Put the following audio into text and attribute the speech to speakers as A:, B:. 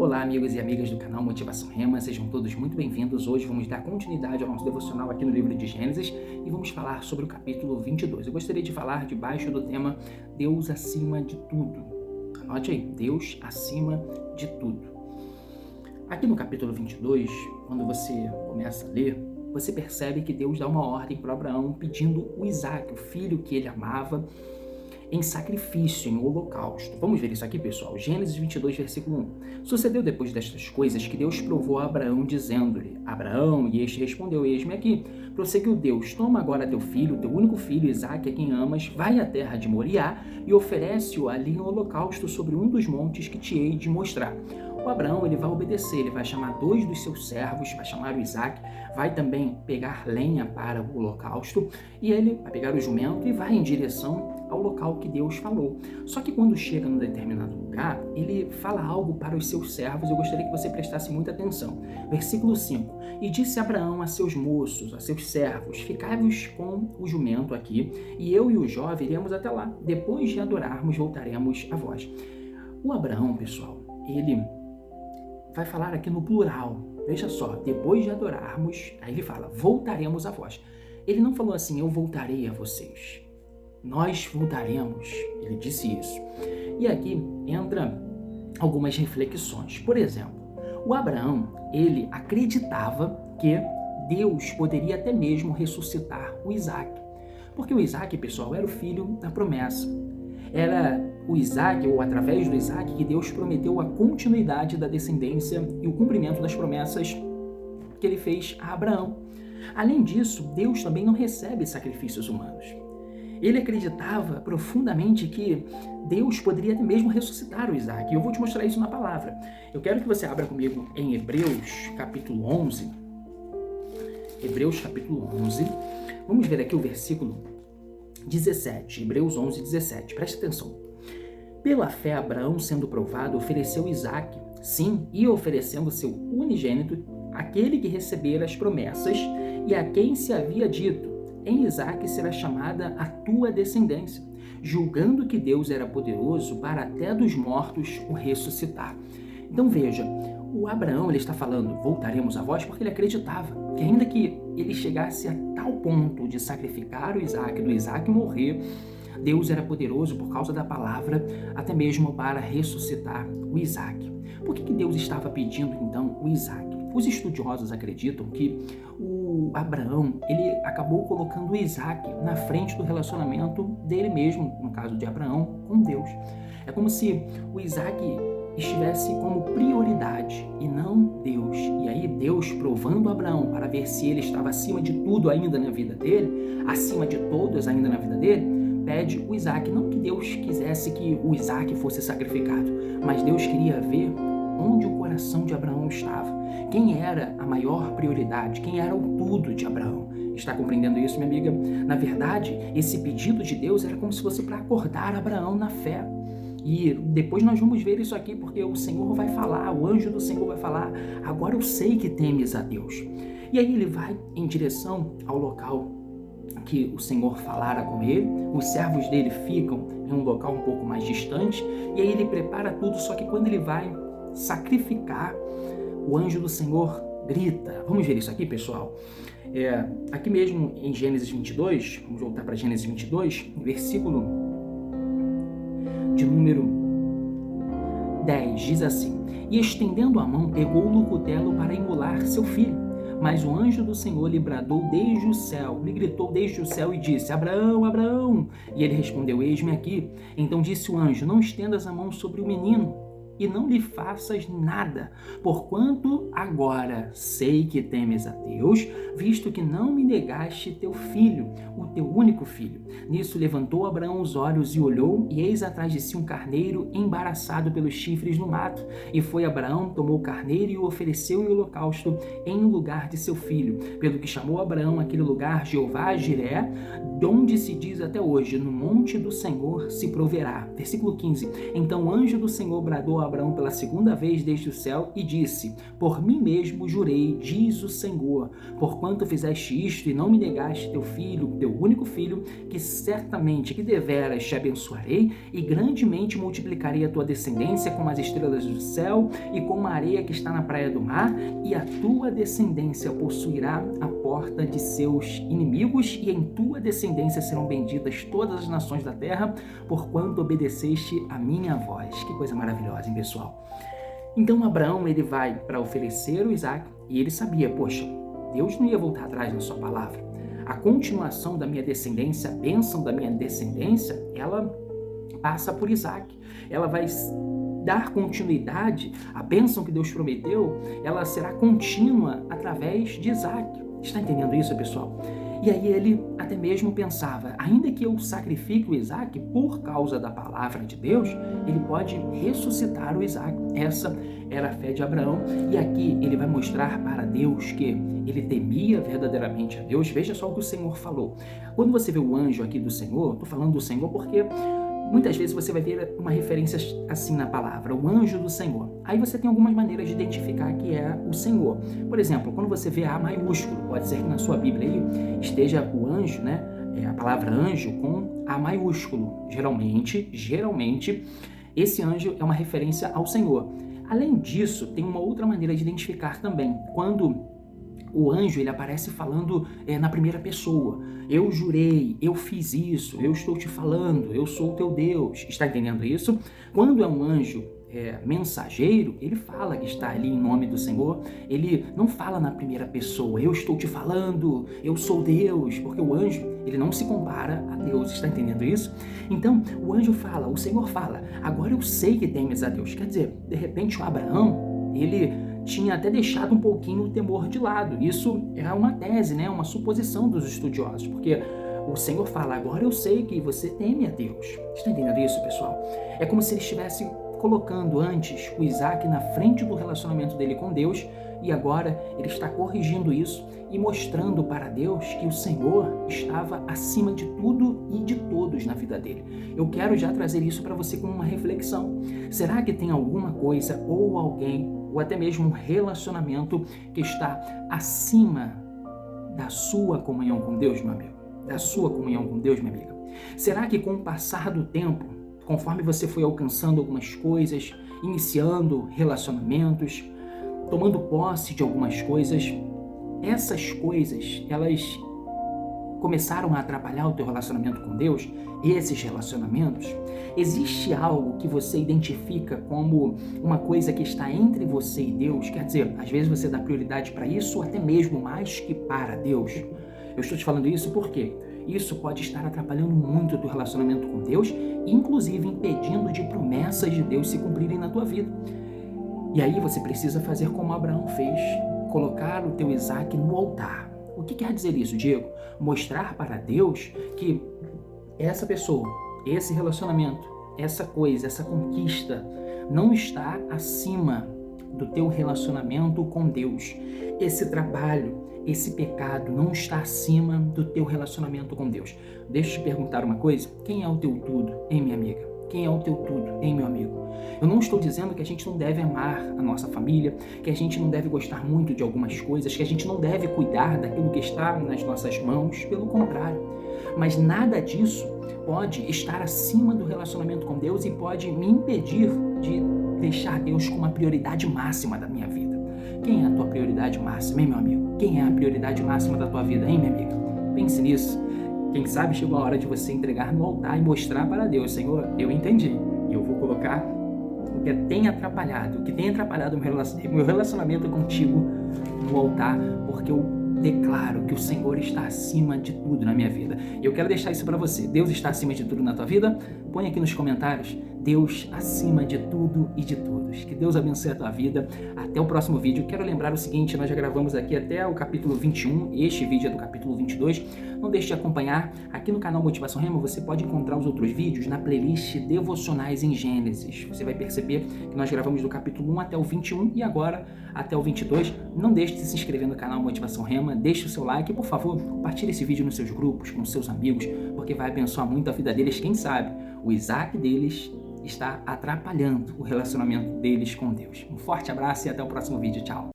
A: Olá, amigos e amigas do canal Motivação Rema, sejam todos muito bem-vindos. Hoje vamos dar continuidade ao nosso devocional aqui no livro de Gênesis e vamos falar sobre o capítulo 22. Eu gostaria de falar debaixo do tema Deus acima de tudo. Anote aí, Deus acima de tudo. Aqui no capítulo 22, quando você começa a ler, você percebe que Deus dá uma ordem para Abraão pedindo o Isaac, o filho que ele amava, em sacrifício, em holocausto. Vamos ver isso aqui, pessoal. Gênesis 22, versículo 1. Sucedeu depois destas coisas que Deus provou a Abraão, dizendo-lhe: Abraão, e este respondeu: Eis-me aqui. Prosseguiu Deus: Toma agora teu filho, teu único filho, Isaque, a quem amas, vai à terra de Moriá e oferece-o ali em holocausto sobre um dos montes que te hei de mostrar. O Abraão, ele vai obedecer, ele vai chamar 2 dos seus servos, vai chamar o Isaque, vai também pegar lenha para o holocausto e ele vai pegar o jumento e vai em direção ao local que Deus falou. Só que quando chega num determinado lugar, ele fala algo para os seus servos. Eu gostaria que você prestasse muita atenção. Versículo 5. E disse Abraão a seus moços, a seus servos: Ficai-vos com o jumento aqui, e eu e o jovem iremos até lá. Depois de adorarmos, voltaremos a vós. O Abraão, pessoal, ele vai falar aqui no plural. Veja só, depois de adorarmos, aí ele fala: voltaremos a vós. Ele não falou assim: eu voltarei a vocês. Nós voltaremos. Ele disse isso. E aqui entra algumas reflexões. Por exemplo, o Abraão, ele acreditava que Deus poderia até mesmo ressuscitar o Isaque. Porque o Isaque, pessoal, era o filho da promessa. Era o Isaque, ou através do Isaque, que Deus prometeu a continuidade da descendência e o cumprimento das promessas que ele fez a Abraão. Além disso, Deus também não recebe sacrifícios humanos. Ele acreditava profundamente que Deus poderia até mesmo ressuscitar o Isaque. E eu vou te mostrar isso na palavra. Eu quero que você abra comigo em Hebreus, capítulo 11. Hebreus, capítulo 11. Vamos ver aqui o versículo 17. Hebreus 11, 17. Preste atenção. Pela fé, Abraão, sendo provado, ofereceu Isaque, sim, e oferecendo seu unigênito, aquele que recebera as promessas e a quem se havia dito: em Isaque será chamada a tua descendência, julgando que Deus era poderoso para até dos mortos o ressuscitar. Então veja, o Abraão, ele está falando: voltaremos a vós, porque ele acreditava que ainda que ele chegasse a tal ponto de sacrificar o Isaque, do Isaque morrer, Deus era poderoso por causa da palavra, até mesmo para ressuscitar o Isaque. Por que Deus estava pedindo então o Isaque? Os estudiosos acreditam que o Abraão, ele acabou colocando o Isaque na frente do relacionamento dele mesmo, no caso de Abraão, com Deus. É como se o Isaque estivesse como prioridade e não Deus. E aí Deus, provando Abraão para ver se ele estava acima de tudo ainda na vida dele, acima de todos ainda na vida dele, pede o Isaque. Não que Deus quisesse que o Isaque fosse sacrificado, mas Deus queria ver onde o coração de Abraão estava. Quem era a maior prioridade? Quem era o tudo de Abraão? Está compreendendo isso, minha amiga? Na verdade, esse pedido de Deus era como se fosse para acordar Abraão na fé. E depois nós vamos ver isso aqui, porque o Senhor vai falar, o anjo do Senhor vai falar: agora eu sei que temes a Deus. E aí ele vai em direção ao local que o Senhor falara com ele. Os servos dele ficam em um local um pouco mais distante, e aí ele prepara tudo, só que quando ele vai sacrificar, o anjo do Senhor grita. Vamos ver isso aqui, pessoal. Aqui mesmo em Gênesis 22, vamos voltar para Gênesis 22, versículo de número 10, diz assim: E estendendo a mão, pegou-lhe o cutelo para imolar seu filho. Mas o anjo do Senhor lhe bradou desde o céu, lhe gritou desde o céu e disse: Abraão, Abraão! E ele respondeu: Eis-me aqui. Então disse o anjo: Não estendas a mão sobre o menino, e não lhe faças nada, porquanto agora sei que temes a Deus, visto que não me negaste teu filho, o teu único filho. Nisso levantou Abraão os olhos e olhou, e eis atrás de si um carneiro embaraçado pelos chifres no mato. E foi Abraão, tomou o carneiro e o ofereceu em holocausto em lugar de seu filho, pelo que chamou Abraão aquele lugar Jeová Jiré, de onde se diz até hoje: no monte do Senhor se proverá. Versículo 15. Então o anjo do Senhor bradou a Abraão pela segunda vez desde o céu e disse: por mim mesmo jurei, diz o Senhor, porquanto fizeste isto e não me negaste teu filho, teu único filho, que certamente, que deveras te abençoarei e grandemente multiplicarei a tua descendência como as estrelas do céu e como a areia que está na praia do mar, e a tua descendência possuirá a porta de seus inimigos, e em tua descendência serão benditas todas as nações da terra, porquanto obedeceste a minha voz. Que coisa maravilhosa, hein, pessoal? Então Abraão, ele vai para oferecer o Isaac, e ele sabia, poxa, Deus não ia voltar atrás na sua palavra. A continuação da minha descendência, a bênção da minha descendência, ela passa por Isaac. Ela vai dar continuidade, a bênção que Deus prometeu, ela será contínua através de Isaac. Está entendendo isso, pessoal? E aí ele até mesmo pensava, ainda que eu sacrifique o Isaac por causa da palavra de Deus, ele pode ressuscitar o Isaac. Essa era a fé de Abraão. E aqui ele vai mostrar para Deus que ele temia verdadeiramente a Deus. Veja só o que o Senhor falou. Quando você vê o anjo aqui do Senhor, estou falando do Senhor porque muitas vezes você vai ver uma referência assim na palavra, o anjo do Senhor. Aí você tem algumas maneiras de identificar que é o Senhor. Por exemplo, quando você vê A maiúsculo, pode ser que na sua Bíblia aí esteja o anjo, né? A palavra anjo com A maiúsculo. Geralmente, esse anjo é uma referência ao Senhor. Além disso, tem uma outra maneira de identificar também. Quando o anjo, ele aparece falando na primeira pessoa. Eu jurei, eu fiz isso, eu estou te falando, eu sou o teu Deus. Está entendendo isso? Quando é um anjo mensageiro, ele fala que está ali em nome do Senhor. Ele não fala na primeira pessoa, eu estou te falando, eu sou Deus, porque o anjo, ele não se compara a Deus. Está entendendo isso? Então, o anjo fala, o Senhor fala, agora eu sei que temes a Deus. Quer dizer, de repente o Abraão, ele tinha até deixado um pouquinho o temor de lado. Isso é uma tese, né? Uma suposição dos estudiosos, porque o Senhor fala, agora eu sei que você teme a Deus. Está entendendo isso, pessoal? É como se ele estivesse colocando antes o Isaac na frente do relacionamento dele com Deus, e agora ele está corrigindo isso e mostrando para Deus que o Senhor estava acima de tudo e de todos na vida dele. Eu quero já trazer isso para você como uma reflexão. Será que tem alguma coisa ou alguém, ou até mesmo um relacionamento que está acima da sua comunhão com Deus, meu amigo? Da sua comunhão com Deus, minha amiga? Será que com o passar do tempo, conforme você foi alcançando algumas coisas, iniciando relacionamentos, tomando posse de algumas coisas, essas coisas, elas começaram a atrapalhar o teu relacionamento com Deus? Esses relacionamentos, existe algo que você identifica como uma coisa que está entre você e Deus? Quer dizer, às vezes você dá prioridade para isso, ou até mesmo mais que para Deus. Eu estou te falando isso porque isso pode estar atrapalhando muito o teu relacionamento com Deus, inclusive impedindo de promessas de Deus se cumprirem na tua vida. E aí você precisa fazer como Abraão fez, colocar o teu Isaac no altar. O que quer dizer isso, Diego? Mostrar para Deus que essa pessoa, esse relacionamento, essa coisa, essa conquista não está acima do teu relacionamento com Deus. Esse trabalho, esse pecado não está acima do teu relacionamento com Deus. Deixa eu te perguntar uma coisa. Quem é o teu tudo, hein, minha amiga? Quem é o teu tudo, hein, meu amigo? Eu não estou dizendo que a gente não deve amar a nossa família, que a gente não deve gostar muito de algumas coisas, que a gente não deve cuidar daquilo que está nas nossas mãos. Pelo contrário. Mas nada disso pode estar acima do relacionamento com Deus e pode me impedir de deixar Deus como a prioridade máxima da minha vida. Quem é a tua prioridade máxima, hein, meu amigo? Quem é a prioridade máxima da tua vida, hein, minha amiga? Pense nisso. Quem sabe chegou a hora de você entregar no altar e mostrar para Deus, Senhor, eu entendi. E eu vou colocar o que tem atrapalhado meu relacionamento contigo no altar, porque eu declaro que o Senhor está acima de tudo na minha vida. E eu quero deixar isso para você. Deus está acima de tudo na tua vida? Põe aqui nos comentários. Deus acima de tudo e de todos. Que Deus abençoe a tua vida. Até o próximo vídeo. Quero lembrar o seguinte, nós já gravamos aqui até o capítulo 21. Este vídeo é do capítulo 22. Não deixe de acompanhar. Aqui no canal Motivação Rema você pode encontrar os outros vídeos na playlist Devocionais em Gênesis. Você vai perceber que nós gravamos do capítulo 1 até o 21 e agora até o 22. Não deixe de se inscrever no canal Motivação Rema. Deixe o seu like e, por favor, compartilhe esse vídeo nos seus grupos, com seus amigos, porque vai abençoar muito a vida deles. Quem sabe o Isaac deles está atrapalhando o relacionamento deles com Deus. Um forte abraço e até o próximo vídeo. Tchau!